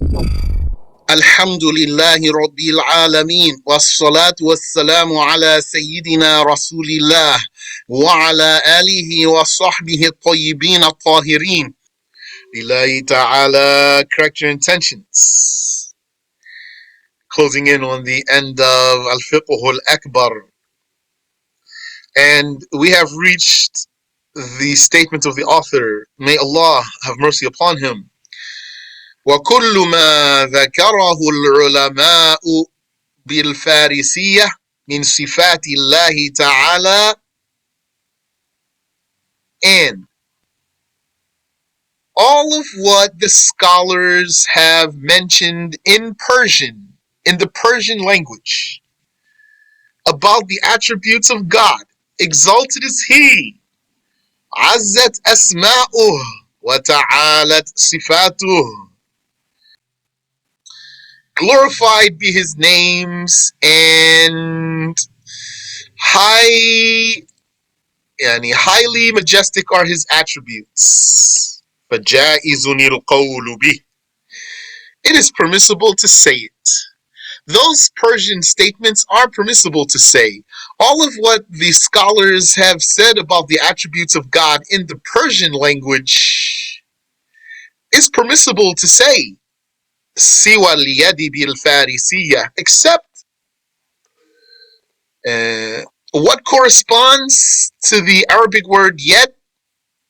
Alhamdulillahi Rabbil Alameen. Wassalatu wassalamu ala Sayyidina Rasulillah wa ala alihi wa sahbihi at-tayyibin at-tahirin. Lillahi ta'ala, correct your intentions. Closing in on the end of Al-Fiqh Al-Akbar. And we have reached the statement of the author. May Allah have mercy upon him. وكل ما ذكره العلماء بالفارسية من صفات الله تعالى, and all of what the scholars have mentioned in Persian, in the Persian language, about the attributes of God. Exalted is He, عزت أسماؤه وتعالت صفاته. Glorified be His names and highly majestic are His attributes. فَجَائِزٌ الْقَوْلُ بِهِ. It is permissible to say it. Those Persian statements are permissible to say. All of what the scholars have said about the attributes of God in the Persian language is permissible to say. سِوَى الْيَدِ بِالْفَارِسِيَّةِ, except what corresponds to the Arabic word yet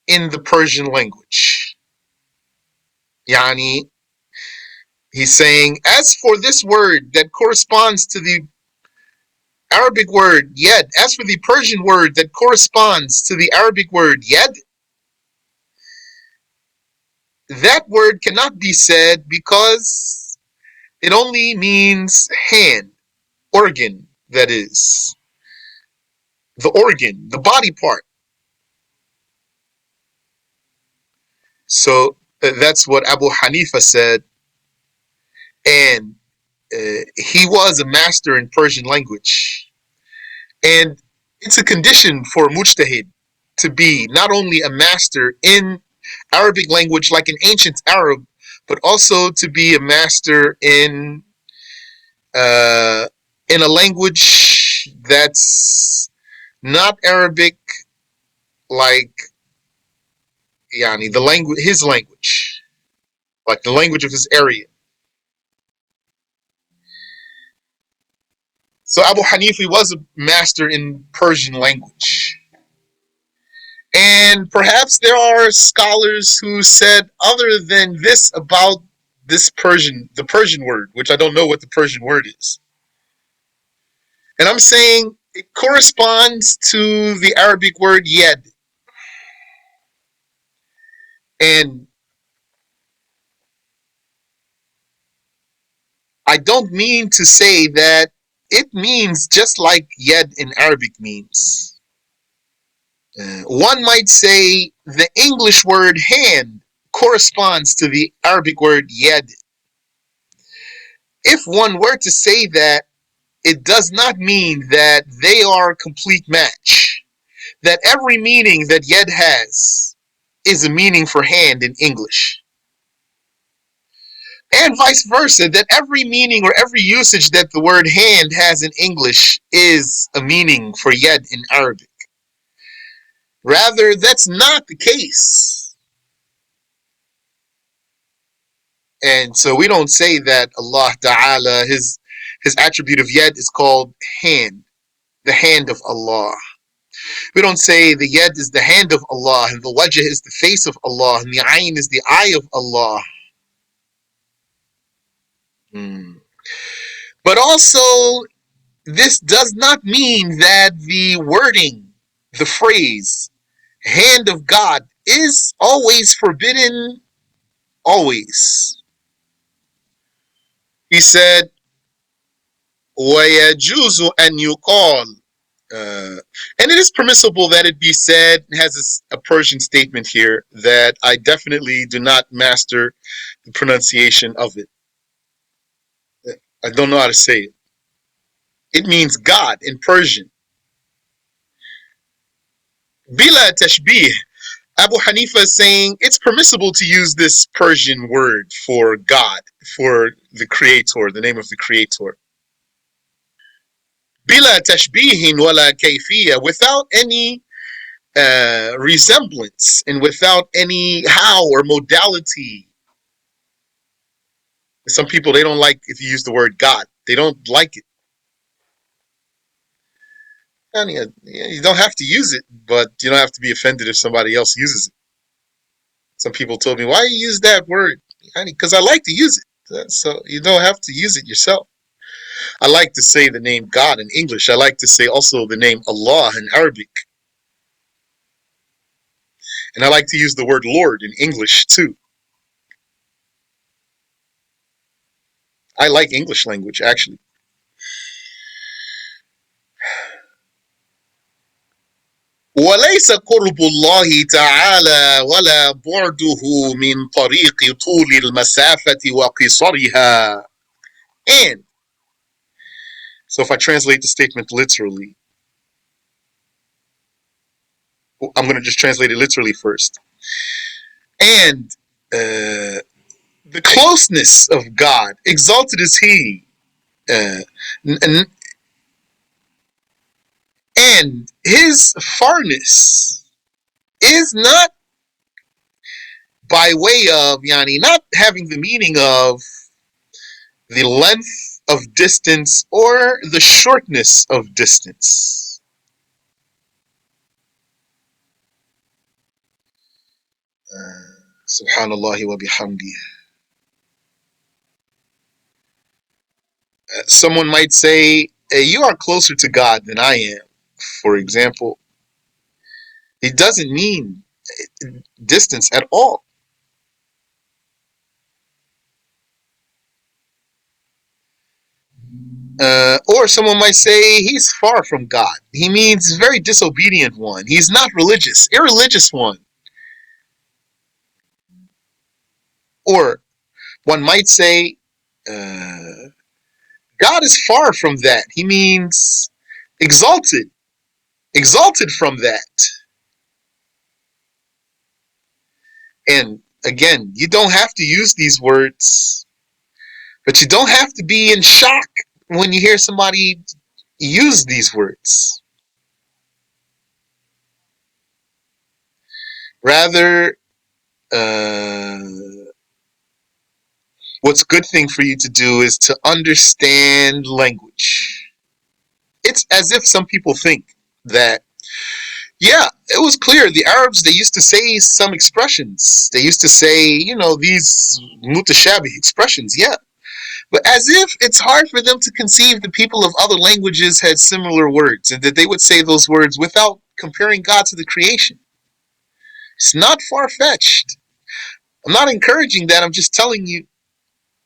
in the Persian language. Yani, he's saying, as for this word that corresponds to the Arabic word yet, as for the Persian word that corresponds to the Arabic word yet, that word cannot be said because it only means hand, organ, that is. The organ, the body part. So that's what Abu Hanifa said, and he was a master in Persian language. And it's a condition for mujtahid to be not only a master in Arabic language like an ancient Arab, but also to be a master in a language that's not Arabic, like the language, his language, like the language of his area. So Abu Hanifa was a master in Persian language. And perhaps there are scholars who said other than this about this the Persian word, which I don't know what the Persian word is. And I'm saying it corresponds to the Arabic word yed. And I don't mean to say that it means just like yed in Arabic means. One might say the English word hand corresponds to the Arabic word yed. If one were to say that, it does not mean that they are a complete match. That every meaning that yed has is a meaning for hand in English. And vice versa, that every meaning or every usage that the word hand has in English is a meaning for yed in Arabic. Rather, that's not the case. And so we don't say that Allah Ta'ala, his attribute of yed is called hand, the hand of Allah. We don't say the yed is the hand of Allah, and the wajh is the face of Allah, and the ayn is the eye of Allah. But also, this does not mean that the wording, the phrase, hand of God, is always forbidden, always. He said, وَيَجُوزُ أَنْ يُقَالُ, and it is permissible that it be said. It has a Persian statement here that I definitely do not master the pronunciation of it. I don't know how to say it. It means God in Persian. Bila tashbih. Abu Hanifa is saying it's permissible to use this Persian word for God, for the creator, the name of the creator. Bila tashbihin wala kayfiyya, without any resemblance and without any how or modality. Some people, they don't like if you use the word God. They don't like it. I mean, you don't have to use it, but you don't have to be offended if somebody else uses it. Some people told me, why you use that word? Because I like to use it. So you don't have to use it yourself. I like to say the name God in English. I like to say also the name Allah in Arabic. And I like to use the word Lord in English too. I like English language, actually. وليس قرب الله تعالى ولا بعده من طريق طول المسافة وقصرها. And so if I translate the statement literally, I'm going to just translate it literally first. And the closeness of God, exalted is He, uh, and His farness is not by way of, yani, not having the meaning of the length of distance or the shortness of distance. Subhanallah wa bihamdi. Someone might say, you are closer to God than I am, for example. It doesn't mean distance at all. Or someone might say he's far from God. He means very disobedient one. He's not religious, irreligious one. Or one might say God is far from that. He means exalted, exalted from that. And again, you don't have to use these words, but you don't have to be in shock when you hear somebody use these words. Rather, uh, what's a good thing for you to do is to understand language. It's as if some people think that, yeah, it was clear. The Arabs, they used to say some expressions. They used to say, these mutashabih expressions, yeah. But as if it's hard for them to conceive the people of other languages had similar words and that they would say those words without comparing God to the creation. It's not far-fetched. I'm not encouraging that. I'm just telling you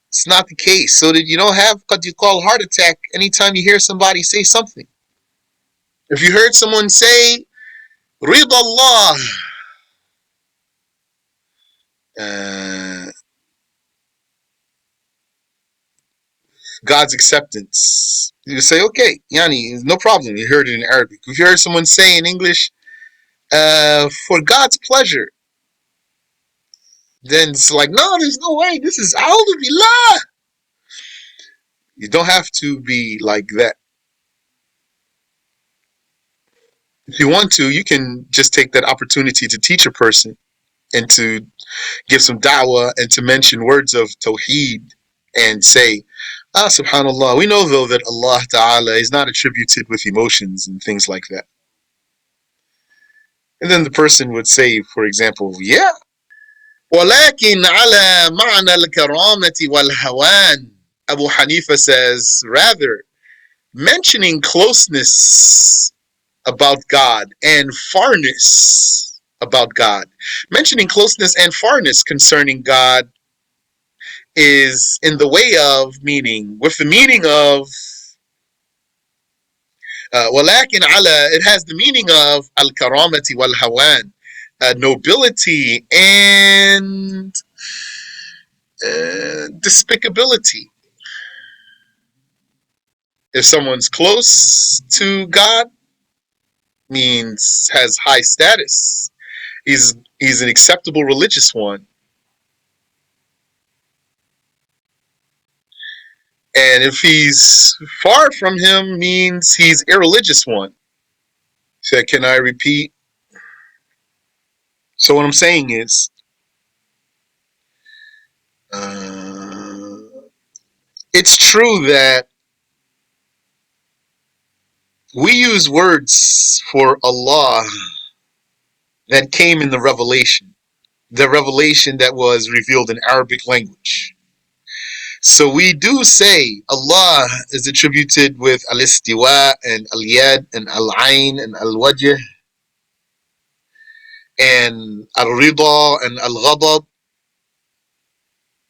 it's not the case. So that you don't have what you call heart attack anytime you hear somebody say something. If you heard someone say, Rid Allah, uh, God's acceptance, you say, okay, Yani, no problem. You heard it in Arabic. If you heard someone say in English, for God's pleasure, then it's like, no, there's no way. This is A'udhu Billah. You don't have to be like that. If you want to, you can just take that opportunity to teach a person and to give some da'wah and to mention words of tawheed and say, subhanallah. We know though that Allah Ta'ala is not attributed with emotions and things like that. And then the person would say, for example, yeah. ولكن على معنى الكرامة والهوان. Abu Hanifa says, rather, mentioning closeness about God and farness about God. Mentioning closeness and farness concerning God is in the way of meaning, with the meaning of ولكن على, it has the meaning of al-karamati wal-hawan, nobility and despicability. If someone's close to God, means has high status. He's an acceptable religious one. And if he's far from him, means he's irreligious one. So can I repeat? So what I'm saying is, uh, it's true that we use words for Allah that came in the revelation that was revealed in Arabic language. So we do say Allah is attributed with al-istiwa and al-yad and al-ain and al-wajh and al-rida and al-ghadab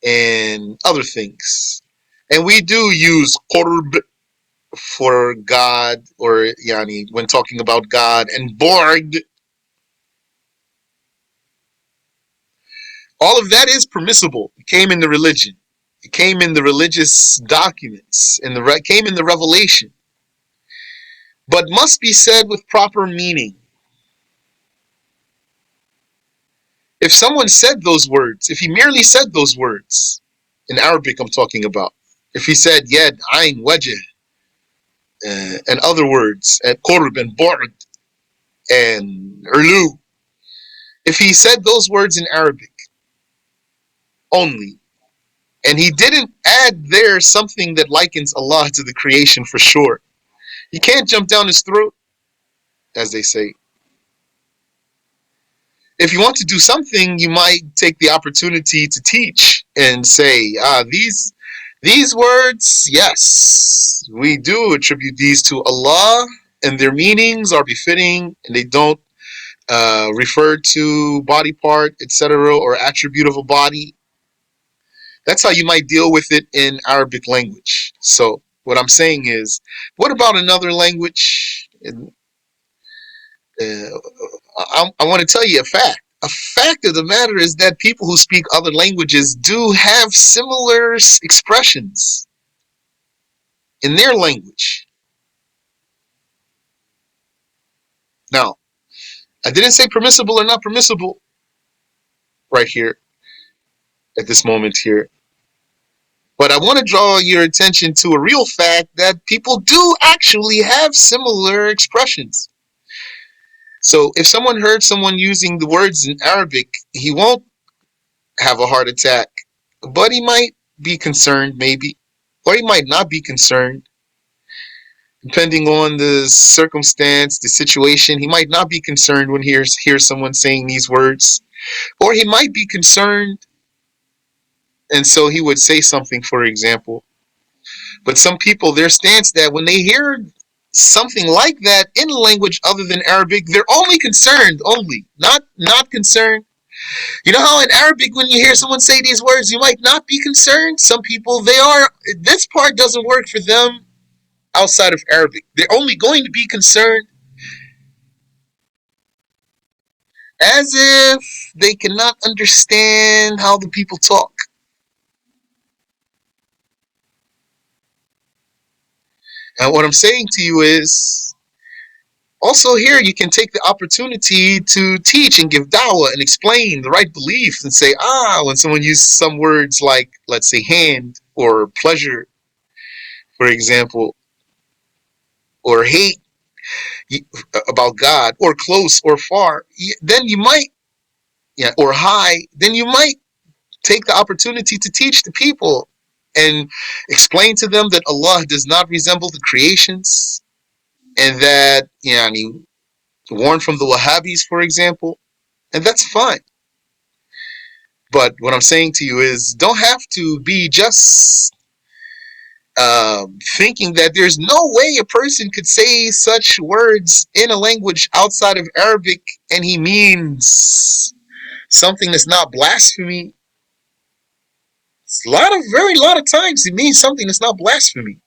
and other things. And we do use qurb for God, or yani when talking about God, and bu'd. All of that is permissible. It came in the religion. It came in the religious documents, and came in the revelation, but must be said with proper meaning. If someone said those words, if he merely said those words, in Arabic I'm talking about, if he said yad, ayn, wajh, and other words, and qurb and bu'd and ulu, if he said those words in Arabic only, and he didn't add there something that likens Allah to the creation for sure, you can't jump down his throat, as they say. If you want to do something, you might take the opportunity to teach and say, these words, yes, we do attribute these to Allah, and their meanings are befitting, and they don't refer to body part, etc., or attribute of a body. That's how you might deal with it in Arabic language. So what I'm saying is, what about another language? Uh, I want to tell you a fact. A fact of the matter is that people who speak other languages do have similar expressions in their language. Now, I didn't say permissible or not permissible right here at this moment here. But I want to draw your attention to a real fact that people do actually have similar expressions. So if someone heard someone using the words in Arabic, he won't have a heart attack, but he might be concerned maybe, or he might not be concerned. Depending on the circumstance, the situation, he might not be concerned when he hears someone saying these words, or he might be concerned, and so he would say something, for example. But some people, their stance that when they hear something like that in a language other than Arabic, they're only concerned, only, not concerned. You know how in Arabic, when you hear someone say these words, you might not be concerned? Some people, they are, this part doesn't work for them outside of Arabic. They're only going to be concerned as if they cannot understand how the people talk. And what I'm saying to you is, also here you can take the opportunity to teach and give dawah and explain the right beliefs and say, when someone uses some words like, let's say, hand or pleasure, for example, or hate about God, or close or far, then you might, or high, then you might take the opportunity to teach the people and explain to them that Allah does not resemble the creations, and that, warn from the Wahhabis, for example, and that's fine. But what I'm saying to you is, don't have to be just thinking that there's no way a person could say such words in a language outside of Arabic and he means something that's not blasphemy. It's very lot of times it means something that's not blasphemy.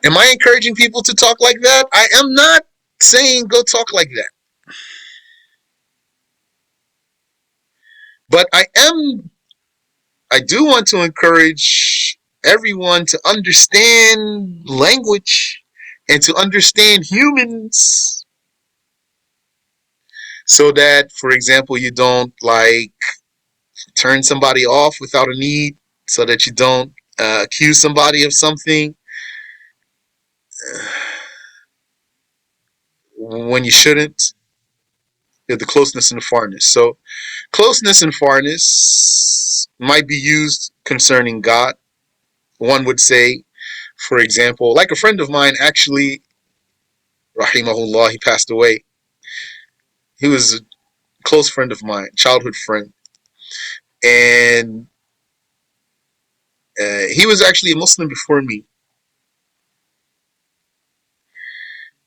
Am I encouraging people to talk like that? I am not saying go talk like that. But I do want to encourage everyone to understand language and to understand humans. so that, for example, you don't like turn somebody off without a need, so that you don't accuse somebody of something when you shouldn't. The closeness and the farness. So closeness and farness might be used concerning God. One would say, for example, like a friend of mine, actually, rahimahullah, he passed away. He was a close friend of mine, childhood friend, and he was actually a Muslim before me.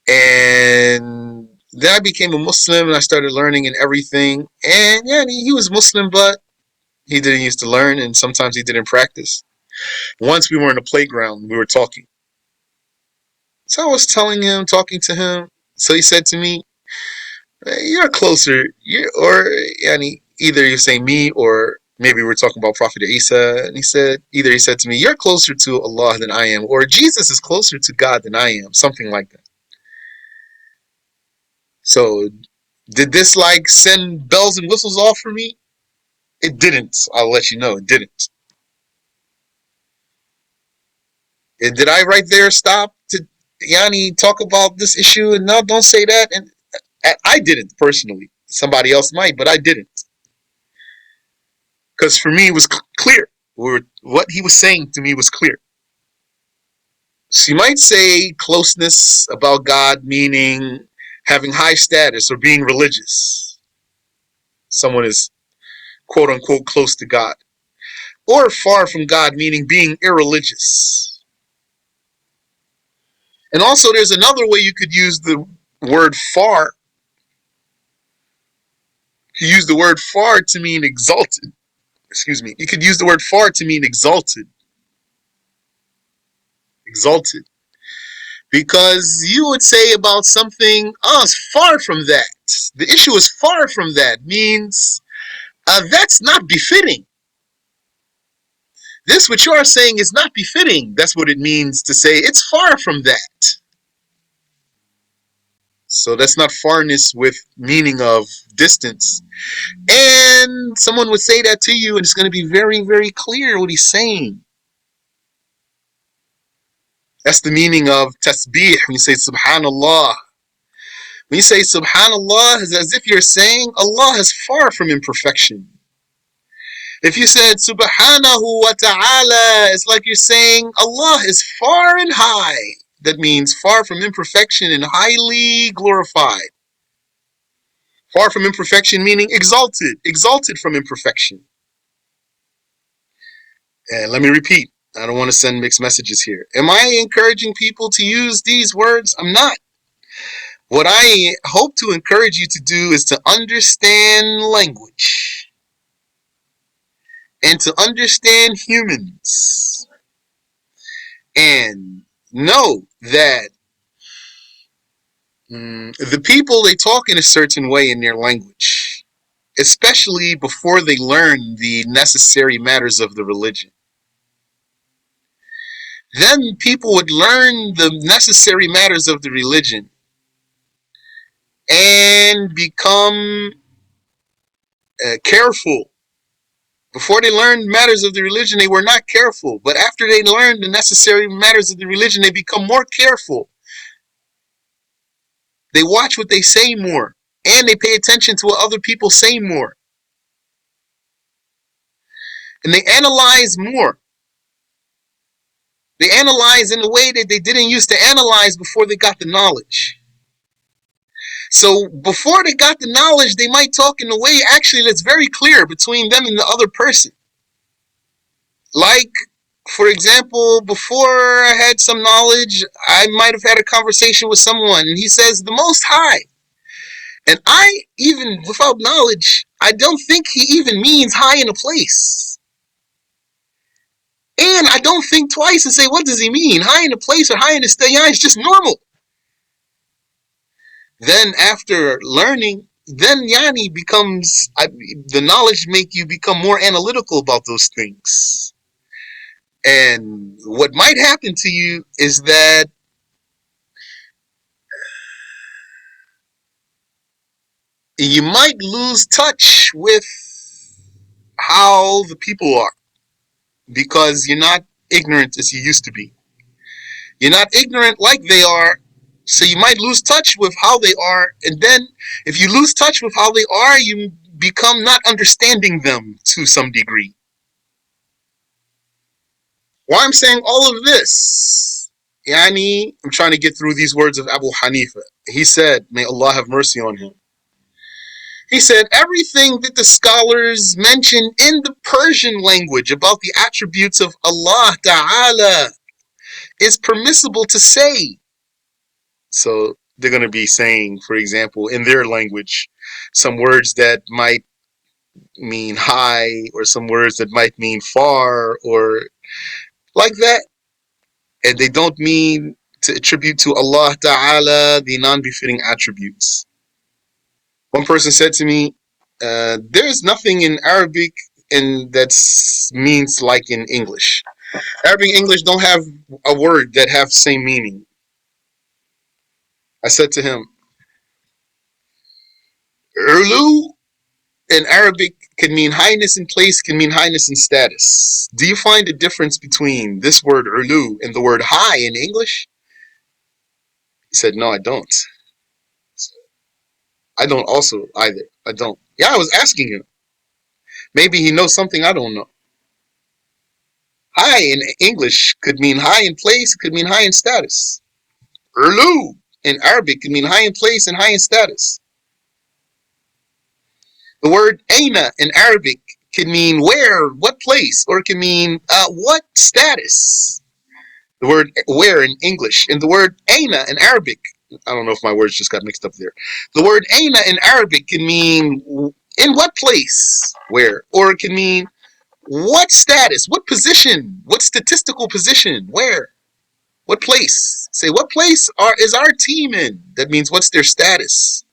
And then I became a Muslim and I started learning and everything. And yeah, he was Muslim, but he didn't used to learn, and sometimes he didn't practice. Once we were in a playground, we were talking. So I was telling him, talking to him. So he said to me, "You're closer." Or either you're saying me, or maybe we're talking about Prophet Isa. And he said, either he said to me, "You're closer to Allah than I am," or "Jesus is closer to God than I am," something like that. So did this like send bells and whistles off for me? It didn't. I'll let you know, it didn't. Did I right there stop to talk about this issue and no, don't say that? And I didn't personally. Somebody else might, but I didn't, because for me it was clear. What he was saying to me was clear. So you might say closeness about God, meaning having high status or being religious. Someone is quote unquote close to God. Or far from God, meaning being irreligious. And also there's another way you could use the word far. You use the word far to mean exalted. Excuse me. You could use the word far to mean exalted. Exalted. Because you would say about something, oh, it's far from that. The issue is far from that, means that's not befitting. This, what you are saying, is not befitting. That's what it means to say it's far from that. So that's not farness with meaning of distance. And someone would say that to you, and it's going to be very, very clear what he's saying. That's the meaning of tasbih when you say subhanallah. When you say subhanallah, it's as if you're saying Allah is far from imperfection. If you said subhanahu wa ta'ala, it's like you're saying Allah is far and high. That means far from imperfection and highly glorified. Far from imperfection meaning exalted, exalted from imperfection. And let me repeat, I don't want to send mixed messages here. Am I encouraging people to use these words? I'm not. What I hope to encourage you to do is to understand language and to understand humans and know that the people, they talk in a certain way in their language, especially before they learn the necessary matters of the religion. Then people would learn the necessary matters of the religion and become careful. Before they learned matters of the religion, they were not careful. But after they learned the necessary matters of the religion, they become more careful. They watch what they say more. And they pay attention to what other people say more. And they analyze more. They analyze in a way that they didn't used to analyze before they got the knowledge. So before they got the knowledge, they might talk in a way actually that's very clear between them and the other person. Like, for example, before I had some knowledge, I might have had a conversation with someone and he says the Most High. And I, even without knowledge, I don't think he even means high in a place. And I don't think twice and say, what does he mean? High in a place or high in a state? Yeah, it's just normal. Then after learning, then Yani becomes, the knowledge make you become more analytical about those things. And what might happen to you is that you might lose touch with how the people are because you're not ignorant as you used to be. You're not ignorant like they are, so you might lose touch with how they are. And then, if you lose touch with how they are, you become not understanding them to some degree. Why I'm saying all of this? Yani, I'm trying to get through these words of Abu Hanifa. He said, may Allah have mercy on him. He said, everything that the scholars mention in the Persian language about the attributes of Allah Ta'ala is permissible to say. So they're going to be saying, for example, in their language, some words that might mean high or some words that might mean far or like that. And they don't mean to attribute to Allah Ta'ala the non-befitting attributes. One person said to me, there's nothing in Arabic and that means like in English. Arabic and English don't have a word that have same meaning. I said to him, Ulu in Arabic can mean highness in place, can mean highness in status. Do you find a difference between this word ulu and the word high in English? He said, no, I don't. I don't also either. I don't. Yeah, I was asking him. Maybe he knows something I don't know. High in English could mean high in place, it could mean high in status. Ulu in Arabic could mean high in place and high in status. The word aina in Arabic can mean where, what place, or it can mean what status. The word where in English, and the word aina in Arabic, I don't know if my words just got mixed up there. The word aina in Arabic can mean in what place, where, or it can mean what status, what position, what statistical position, where, what place. Say, what place is our team in? That means what's their status.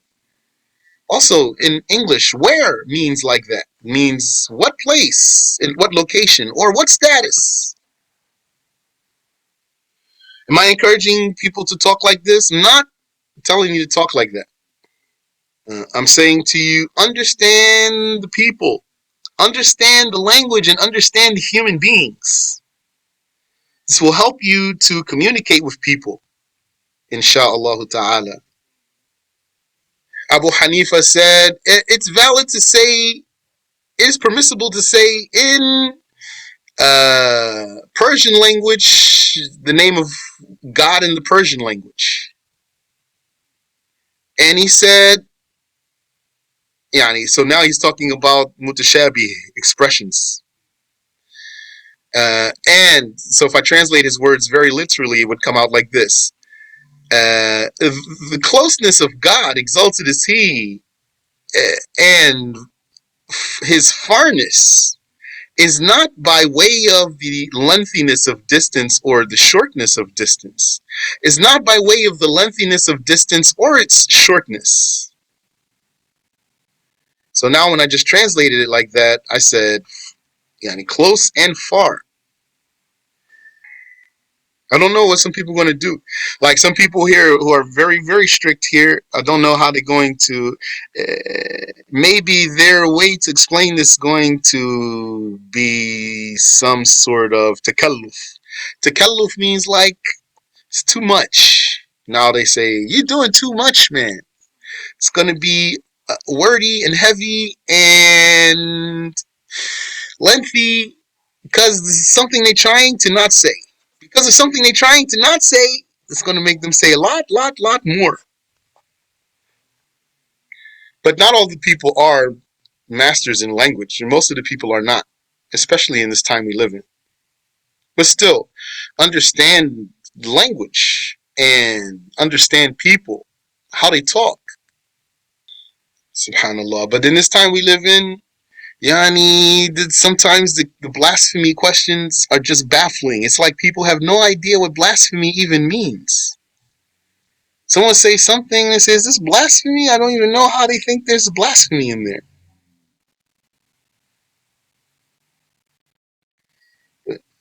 Also, in English, where means like that. Means what place, in what location, or what status. Am I encouraging people to talk like this? I'm not telling you to talk like that. I'm saying to you, understand the people, understand the language, and understand the human beings. This will help you to communicate with people, insha'Allah ta'ala. Abu Hanifa said, it's valid to say, it is permissible to say in Persian language the name of God in the Persian language. And he said, so now he's talking about mutashabi expressions. And so if I translate his words very literally, it would come out like this. The closeness of God, exalted is he, and his farness is not by way of the lengthiness of distance or the shortness of distance. Is not by way of the lengthiness of distance or its shortness. So now when I just translated it like that, I said, close and far. I don't know what some people are going to do. Like some people here who are very, very strict here, I don't know how they're going to, maybe their way to explain this is going to be some sort of takalluf. Takalluf means like, it's too much. Now they say, you're doing too much, man. It's going to be wordy and heavy and lengthy because this is something they're trying to not say. Because of something they're trying to not say, it's going to make them say a lot more. But not all the people are masters in language, and most of the people are not, especially in this time we live in. But still, understand language and understand people, how they talk. Subhanallah. But in this time we live in, sometimes the blasphemy questions are just baffling. It's like people have no idea what blasphemy even means. Someone says something that says, this blasphemy? I don't even know how they think there's blasphemy in there.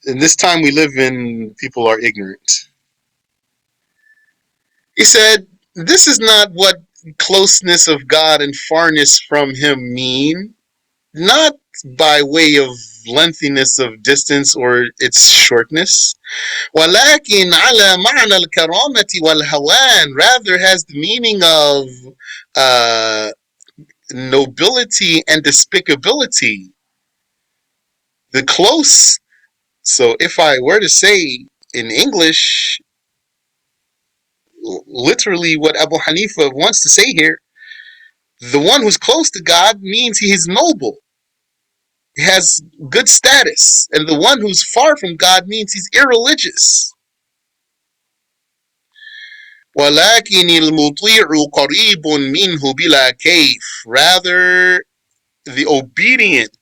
In this time we live in, people are ignorant. He said, this is not what closeness of God and farness from him mean? Not by way of lengthiness of distance or its shortness. ولكن على معنى الكرامة والهوان, rather has the meaning of uh, nobility and despicability. The close. So if I were to say in English, literally what Abu Hanifa wants to say here, the one who's close to God means he is noble. He has good status. And the one who's far from God means he's irreligious. ولكن المطيع قريب منه بلا كيف. Rather, the obedient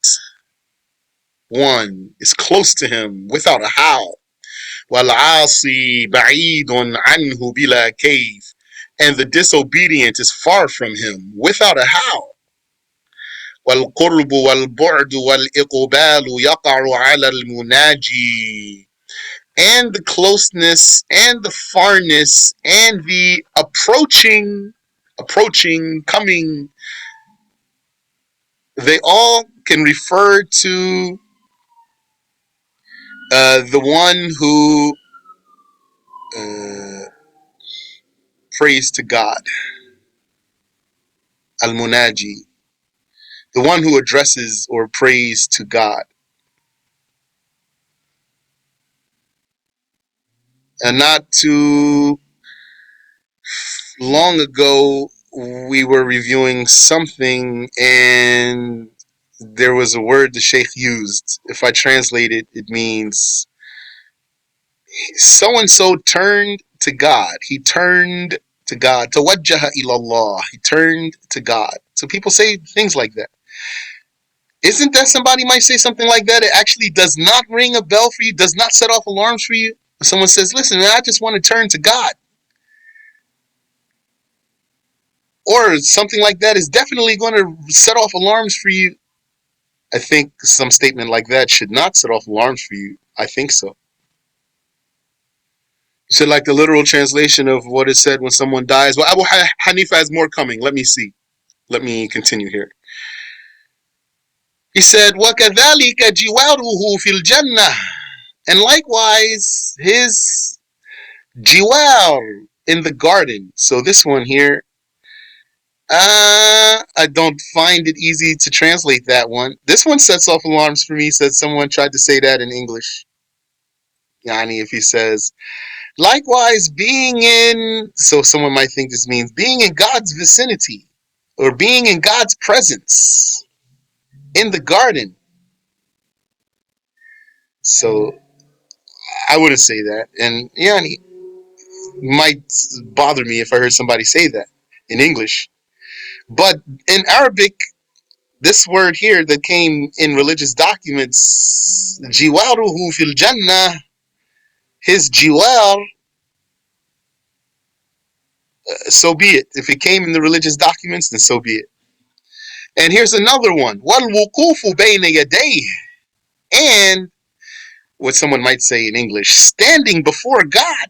one is close to him without a how. والعاصي بعيد عنه بلا كيف. And the disobedient is far from him without a how. والقرب والبعد والإقبال يقع على المناجي. And the closeness and the farness and the approaching, coming, they all can refer to the one who prays to God, al-munaji, the one who addresses or prays to God. And not too long ago, we were reviewing something and there was a word the Sheikh used. If I translate it, it means so and so turned to God. He turned to God. Tawajjaha ilallah. He turned to God. So people say things like that. Isn't that somebody might say something like that? It actually does not ring a bell for you, does not set off alarms for you. Someone says, listen, man, I just want to turn to God. Or something like that is definitely going to set off alarms for you. I think some statement like that should not set off alarms for you. I think so. So like the literal translation of what is said when someone dies. Well, Abu Hanifa has more coming. Let me see. Let me continue here. He said, وَكَذَلِكَ جِوَارُهُ فِي الْجَنَّةِ. And likewise, his jiwar in the garden. So this one here, I don't find it easy to translate that one. This one sets off alarms for me. Said someone tried to say that in English. Yani, if he says, likewise, being in, so someone might think this means being in God's vicinity or being in God's presence in the garden. So I wouldn't say that. And yani, might bother me if I heard somebody say that in English. But in Arabic, this word here that came in religious documents, jiwaruhu fil jannah, his jiwar, so be it. If it came in the religious documents, then so be it. And here's another one. Wal wuqufu bayna yadayh. And what someone might say in English, standing before God.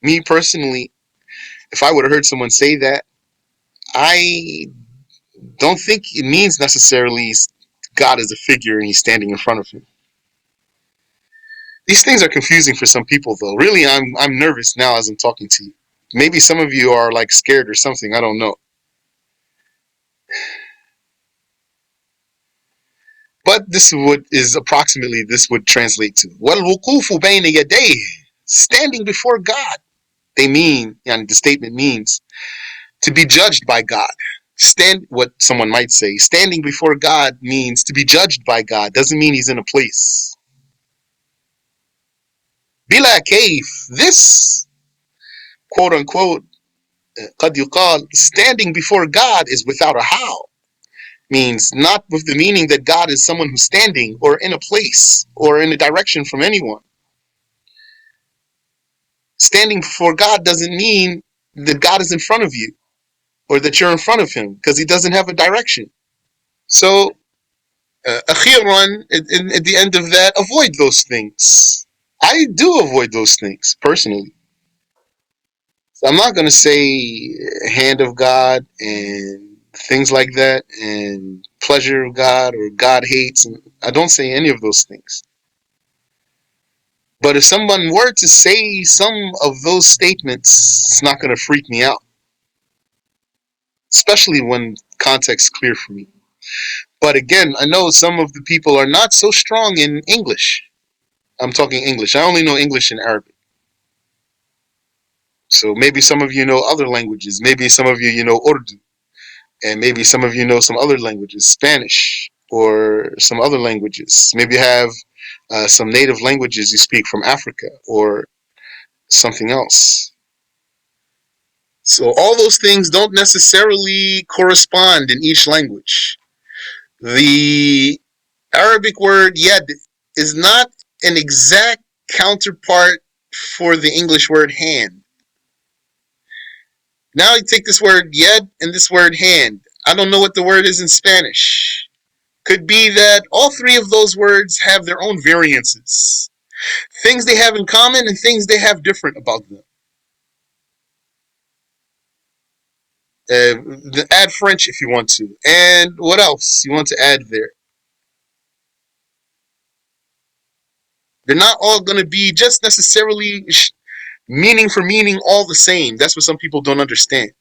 Me personally, if I would have heard someone say that, I don't think it means necessarily God is a figure and he's standing in front of him. These things are confusing for some people, though. Really, I'm nervous now as I'm talking to you. Maybe some of you are like scared or something. I don't know. But this is approximately this would translate to وَالْوُقُوفُ بَيْنَ يَدَيْهِ, standing before God. They mean, and the statement means to be judged by God. What someone might say, standing before God means to be judged by God. Doesn't mean he's in a place. Bila kayf, this quote unquote قد يقال, standing before God is without a how. Means not with the meaning that God is someone who's standing or in a place or in a direction from anyone. Standing before God doesn't mean that God is in front of you or that you're in front of him, because he doesn't have a direction. So, akhiran, at the end of that, avoid those things. I do avoid those things, personally. So I'm not going to say hand of God and things like that and pleasure of God or God hates. And I don't say any of those things. But if someone were to say some of those statements, it's not going to freak me out, especially when context is clear for me. But again, I know some of the people are not so strong in English. I'm talking English. I only know English and Arabic. So maybe some of you know other languages. Maybe some of you know Urdu. And maybe some of you know some other languages, Spanish or some other languages. Maybe you have some native languages you speak from Africa or something else. So all those things don't necessarily correspond in each language. The Arabic word yad is not an exact counterpart for the English word hand. Now you take this word yad and this word hand. I don't know what the word is in Spanish. Could be that all three of those words have their own variances. Things they have in common and things they have different about them. Add French if you want to. And what else you want to add there? They're not all going to be just necessarily meaning for meaning all the same. That's what some people don't understand,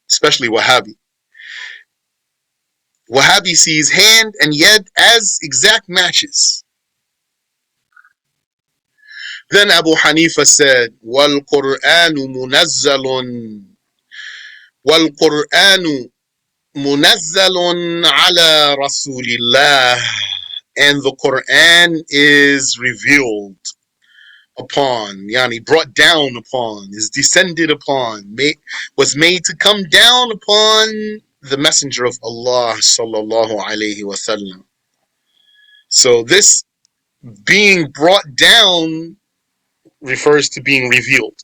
especially Wahhabi. Wahhabi sees hand and yad as exact matches. Then Abu Hanifa said, وَالْقُرْآنُ مُنَزَّلٌ وَالْقُرْآنُ مُنَزَّلٌ عَلَى رَسُولِ اللَّهِ, and the Quran is revealed upon, yani brought down upon, is descended upon, was made to come down upon the Messenger of Allah sallallahu alaihi wasallam. So this being brought down refers to being revealed.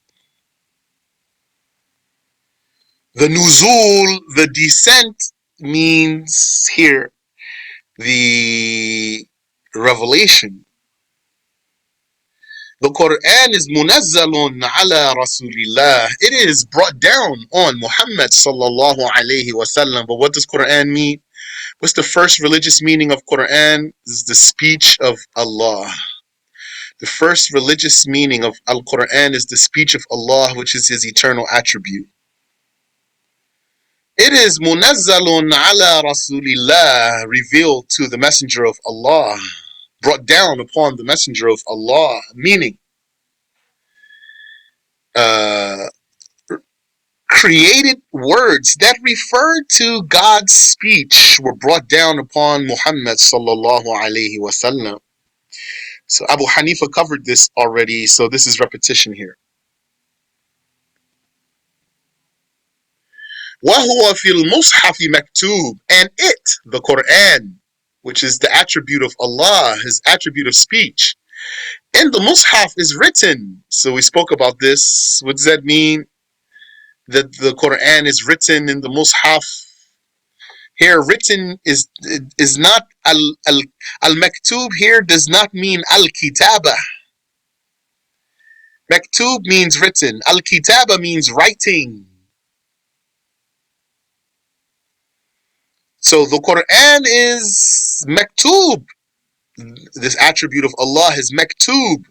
The nuzul, the descent, means here the revelation. The Quran is munazzalun ala Rasulillah. It is brought down on Muhammad sallallahu alayhi wasallam. But what does Quran mean? What's the first religious meaning of Quran? This is the speech of Allah. The first religious meaning of Al-Quran is the speech of Allah, which is His eternal attribute. It is munazzalun ala Rasulillah, revealed to the Messenger of Allah, brought down upon the Messenger of Allah, meaning uh, created words that refer to God's speech were brought down upon Muhammad sallallahu alaihi wasallam. So Abu Hanifa covered this already, so this is repetition here. وَهُوَ فِي الْمُصْحَفِ مَكْتُوب, and it, the Quran, which is the attribute of Allah, His attribute of speech, and the Mus'haf is written. So we spoke about this. What does that mean? That the Quran is written in the Mus'haf. Here, written is not al-maktub. Here does not mean al-kitaba. Maktub means written. Al-kitaba means writing. So the Quran is maktub. This attribute of Allah is maktub.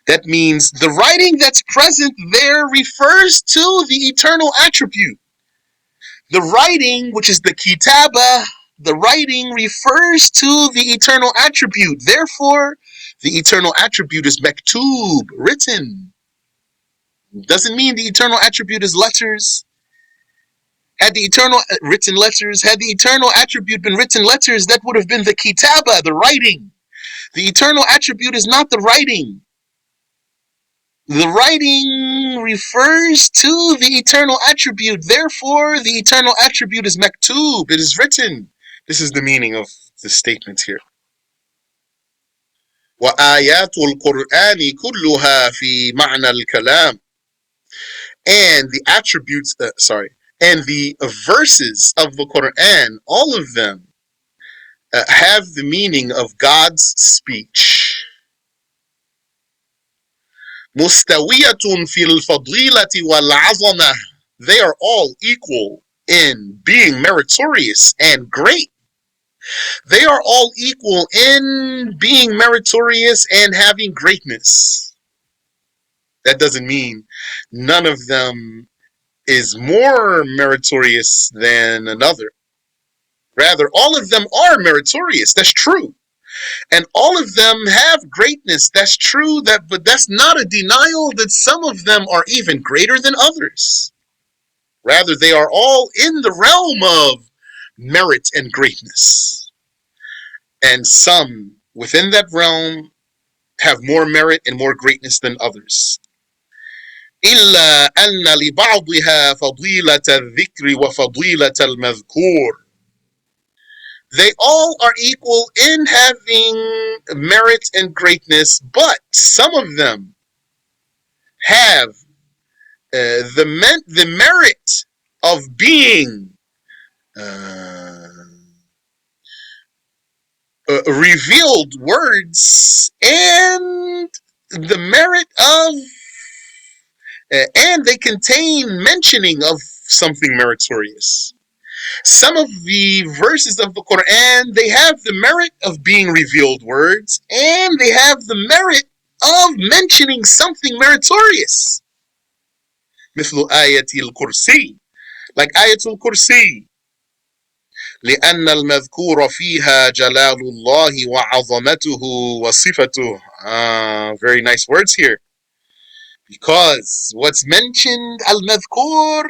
That means the writing that's present there refers to the eternal attribute. The writing, which is the kitaba, the writing refers to the eternal attribute. Therefore, the eternal attribute is maktub, written. Doesn't mean the eternal attribute is letters. Had the eternal written letters, had the eternal attribute been written letters, that would have been the kitaba, the writing. The eternal attribute is not the writing. The writing refers to the eternal attribute. Therefore, the eternal attribute is maktub. It is written. This is the meaning of the statement here. وَآيَاتُ الْقُرْآنِ كُلُّهَا فِي مَعْنَى الْكَلَامِ, and the attributes, and the verses of the Quran, all of them have the meaning of God's speech. مستوية في الفضيلة والعظمة. They are all equal in being meritorious and great. They are all equal in being meritorious and having greatness. That doesn't mean none of them is more meritorious than another. Rather, all of them are meritorious. That's true. And all of them have greatness. That's true. But that's not a denial that some of them are even greater than others. Rather, they are all in the realm of merit and greatness. And some within that realm have more merit and more greatness than others. إلا أن لبعضها فضيلة الذكر وفضيلة المذكور. They all are equal in having merit and greatness, but some of them have the merit of being revealed words and the merit of and they contain mentioning of something meritorious. Some of the verses of the Quran, they have the merit of being revealed words, and they have the merit of mentioning something meritorious. مثل آية الكرسي, like آية الكرسي. لأن المذكور فيها جلال الله وعظمته وصفته. Very nice words here. Because what's mentioned, al-madhkur,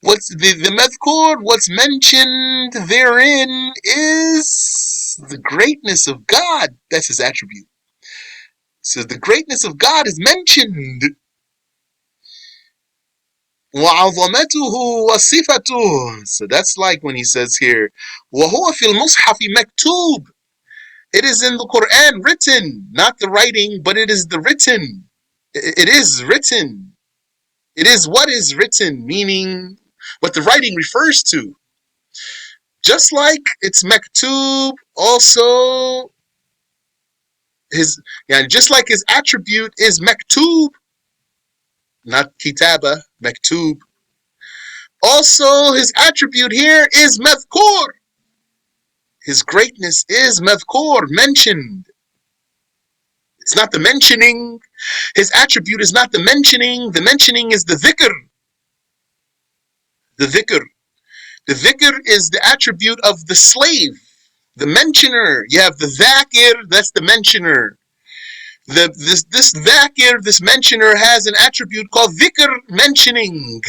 what's the madhkur, what's mentioned therein is the greatness of God. That's his attribute. So the greatness of God is mentioned. وَعَظَمَتُهُ وَصِفَتُهُ. So that's like when he says here, وَهُوَ فِي الْمُصْحَفِ مَكْتُوب. It is in the Quran written, not the writing, but it is the written. It is written. It is what is written, meaning what the writing refers to. Just like it's maktub, also just like his attribute is maktub, not kitaba, maktub. Also, his attribute here is madhkur. His greatness is madhkur, mentioned. It's not the mentioning. His attribute is not the mentioning. The mentioning is the dhikr. The dhikr. The dhikr is the attribute of the slave, the mentioner. You have the dhakir, that's the mentioner. This dhakir, this mentioner, has an attribute called dhikr, mentioning.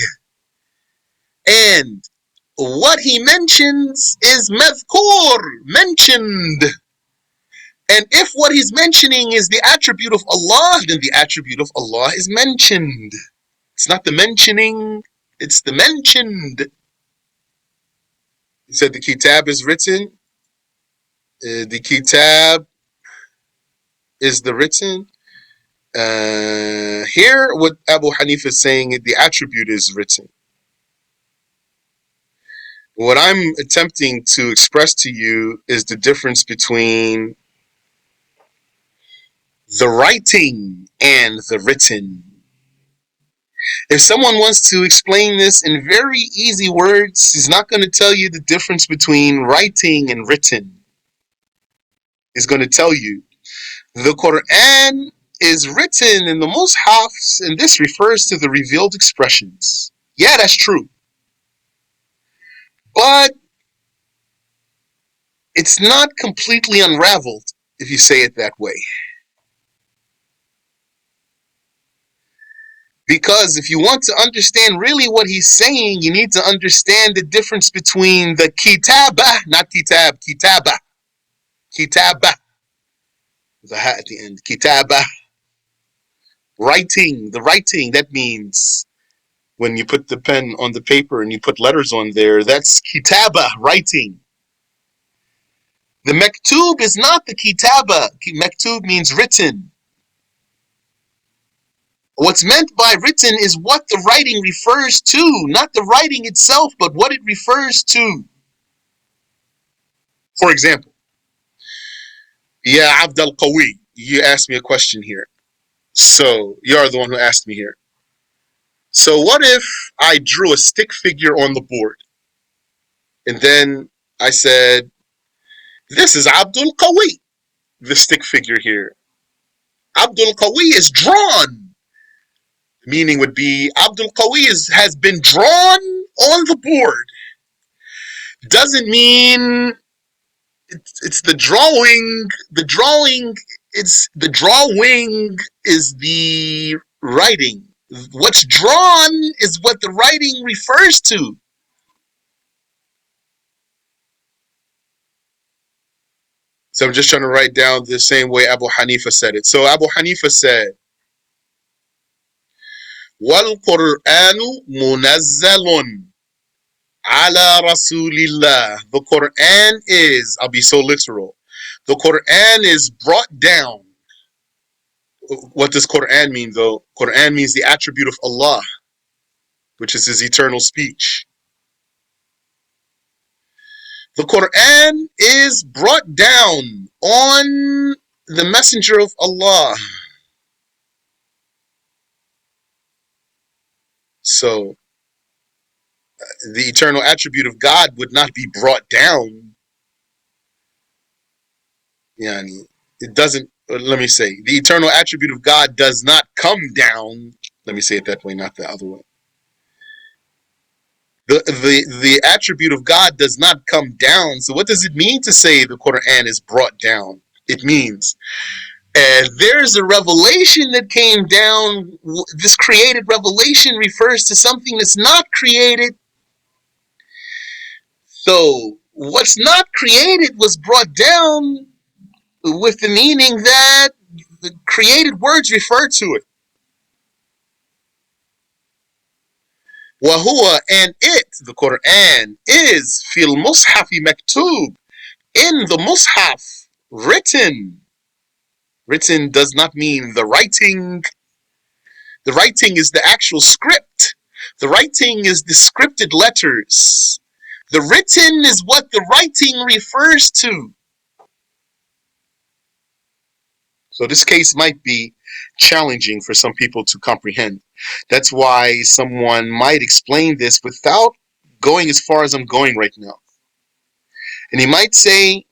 And what he mentions is madhkur, mentioned. And if what he's mentioning is the attribute of Allah, then the attribute of Allah is mentioned. It's not the mentioning, it's the mentioned. He said the kitab is written. The kitab is the written. Here, what Abu Hanifa is saying, the attribute is written. What I'm attempting to express to you is the difference between the writing and the written. If someone wants to explain this in very easy words, he's not going to tell you the difference between writing and written. He's going to tell you the Quran is written in the Mus'hafs, and this refers to the revealed expressions. Yeah, that's true. But it's not completely unraveled, if you say it that way. Because if you want to understand really what he's saying, you need to understand the difference between the kitabah, not kitab, kitabah. Kitabah. The ha at the end. Kitabah. Writing. The writing, that means when you put the pen on the paper and you put letters on there, that's kitabah, writing. The maktub is not the kitabah. Maktub means written. What's meant by written is what the writing refers to, not the writing itself, but what it refers to. For example, Ya Abd al-Qawi, you asked me a question here. So you're the one who asked me here. So what if I drew a stick figure on the board and then I said, this is Abdul Qawi, the stick figure here. Abdul Qawi is drawn. The meaning would be Abdul Qawi has been drawn on the board. Doesn't mean it's the drawing. The drawing is the writing. What's drawn is what the writing refers to. So I'm just trying to write down the same way Abu Hanifa said it. So Abu Hanifa said, وَالْقُرْآنُ مُنَزَّلٌ عَلَى رَسُولِ اللَّهِ. The Quran is, I'll be so literal, the Quran is brought down. What does Quran mean though? Quran means the attribute of Allah, which is his eternal speech. The Quran is brought down on the messenger of Allah. So the eternal attribute of God would not be brought down. Yani, it doesn't, let me say, the eternal attribute of God does not come down. Let me say it that way, not the other way. The attribute of God does not come down. So what does it mean to say the Quran is brought down? It means there's a revelation that came down. This created revelation refers to something that's not created. So what's not created was brought down with the meaning that the created words refer to it. وَهُوَ, and it, the Quran, is fil mushafi maktub, in the mushaf, written. Written does not mean the writing. The writing is the actual script. The writing is the scripted letters. The written is what the writing refers to. So this case might be challenging for some people to comprehend. That's why someone might explain this without going as far as I'm going right now. And he might say,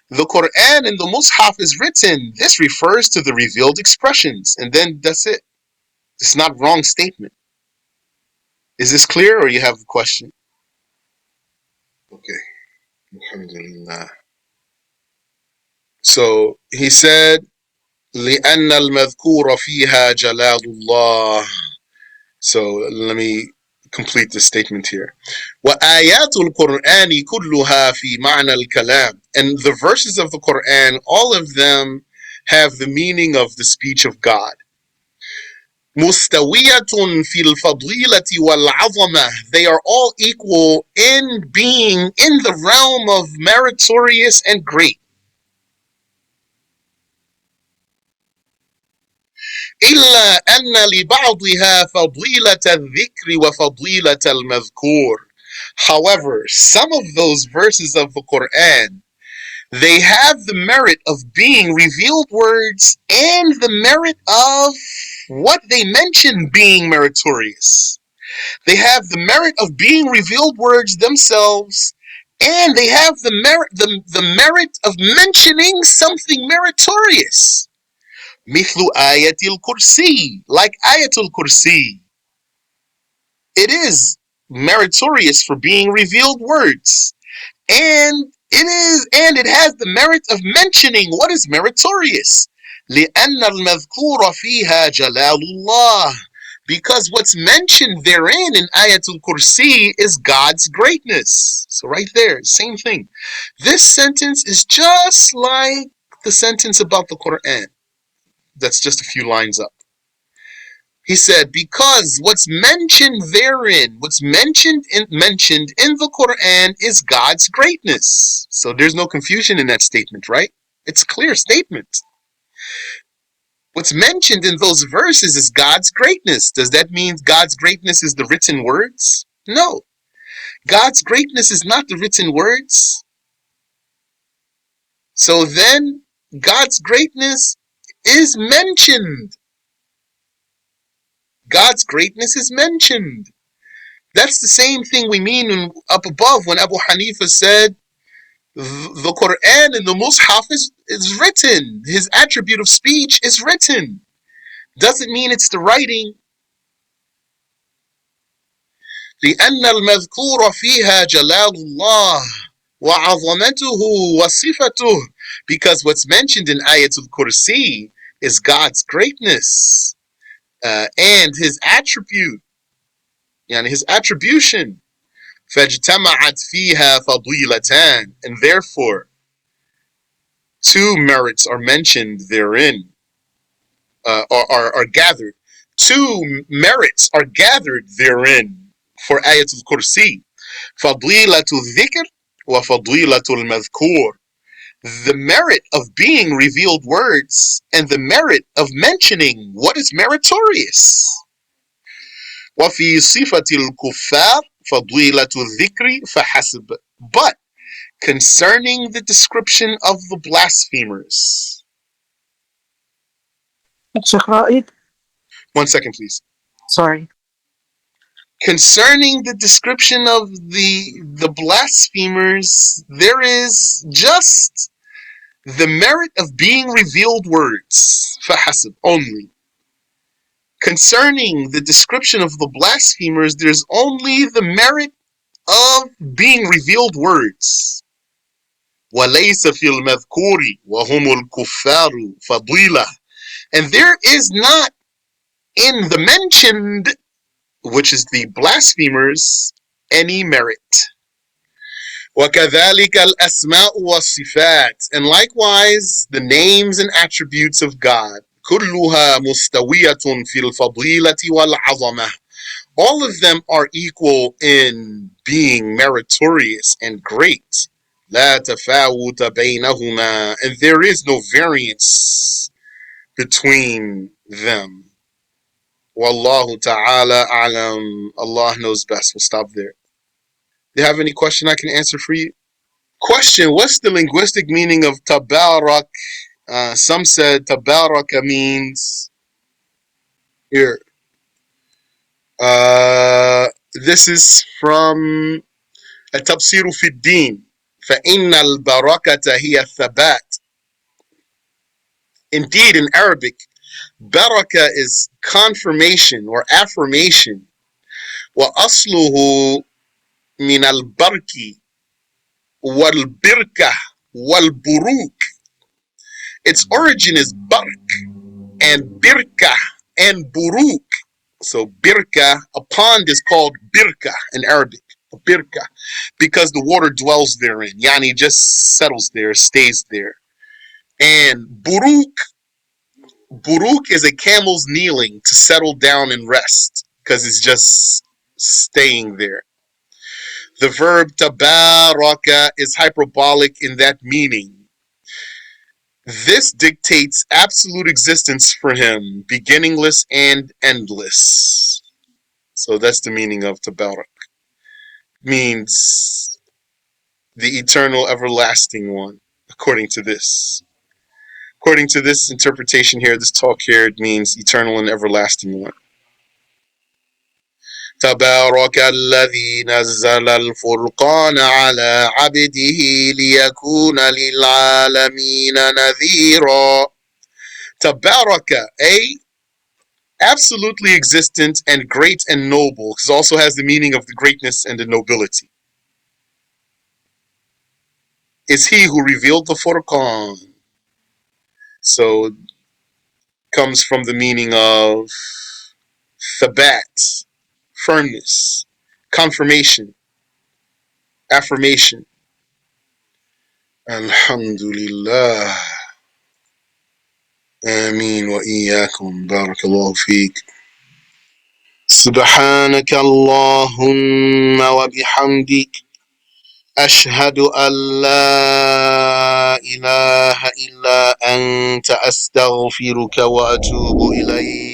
the Quran in the Mus'haf is written. This refers to the revealed expressions. And then that's it. It's not a wrong statement. Is this clear or you have a question? Okay. Alhamdulillah. So he said, لأن المذكور فيها جلال الله. So let me complete the statement here. وآيات القرآن كلها في معنى الكلام. And the verses of the Quran, all of them have the meaning of the speech of God. مستوية في الفضيلة والعظمة. They are all equal in being in the realm of meritorious and great. إلا أن لبعضها فضيلة الذكر وفضيلة المذكور. However, some of those verses of the Quran, they have the merit of being revealed words and the merit of what they mention being meritorious. They have the merit of being revealed words themselves, and they have the merit of mentioning something meritorious. مثل آية الكرسي, like Ayatul Kursi. It is meritorious for being revealed words. And it has the merit of mentioning what is meritorious. لأن المذكور فيها جلال الله. Because what's mentioned therein in Ayatul Kursi is God's greatness. So right there, same thing. This sentence is just like the sentence about the Quran. That's just a few lines up. He said, because what's mentioned therein, what's mentioned in the Quran is God's greatness. So there's no confusion in that statement, right? It's a clear statement. What's mentioned in those verses is God's greatness. Does that mean God's greatness is the written words? No. God's greatness is not the written words. So then God's greatness is mentioned. God's greatness is mentioned. That's the same thing we mean up above when Abu Hanifa said the Quran and the Mus'haf is written. His attribute of speech is written. Doesn't mean it's the writing. لأن المذكور فيها جلال الله وعظمته وصفته, because what's mentioned in Ayatul Kursi is God's greatness and his attribute, يعني his attribution. فاجتمعت فيها فضيلتان, and therefore two merits are mentioned therein, are gathered. Two merits are gathered therein for Ayatul Kursi. فضيلة الذكر وفضيلة المذكور. The merit of being revealed words and the merit of mentioning what is meritorious. وفي صفة الكفار فضيلة الذكر فحسب. But concerning the description of the blasphemers. Sheikh Raid? 1 second, please. Sorry. Concerning the description of the blasphemers, there is just the merit of being revealed words, فحسب, only. Concerning the description of the blasphemers, there's only the merit of being revealed words. وَلَيْسَ فِي الْمَذْكُورِ وَهُمُ الْكُفَّارُ فَضِيلَةٌ. And there is not in the mentioned, which is the blasphemers, any merit. وَكَذَلِكَ الْأَسْمَاءُ وَالصِّفَاتُ. And likewise, the names and attributes of God. كُلُّهَا مُسْتَوِيَةٌ فِي الْفَضِيلَةِ وَالْعَظَمَةِ. All of them are equal in being meritorious and great. لا تفاوت بينهما. And there is no variance between them. Wallahu ta'ala a'lam. Allah knows best. We'll stop there. Do you have any question I can answer for you? Question: what's the linguistic meaning of tabarak? Some said tabaraka means here. This is from التبصير في الدين. فإن البركة هي الثبات. Indeed, in Arabic, baraka is confirmation or affirmation. وأصله من البرك والبركة والبروك. Its origin is bark and birka and buruk. So birka, a pond is called birka in Arabic, birka, because the water dwells therein. Yani just settles there, stays there. And buruk is a camel's kneeling to settle down and rest, because it's just staying there. The verb tabaraka is hyperbolic in that meaning. This dictates absolute existence for him, beginningless and endless. So that's the meaning of tabarak. Means the eternal, everlasting one, according to this. According to this interpretation here, this talk here, it means eternal and everlasting one. تبارك الذي نزل الفرقان على عبده ليكون للعالمين نذيرا. Tabaraka, absolutely existent and great and noble, because it also has the meaning of the greatness and the nobility. Is he who revealed the Furqan. So comes from the meaning of thabat, firmness, confirmation, affirmation. Alhamdulillah. Ameen wa iyyakum. Barakallahu feek. سبحانك اللهم وبحمدك أشهد أن لا إله إلا أنت أستغفرك وأتوب إليك.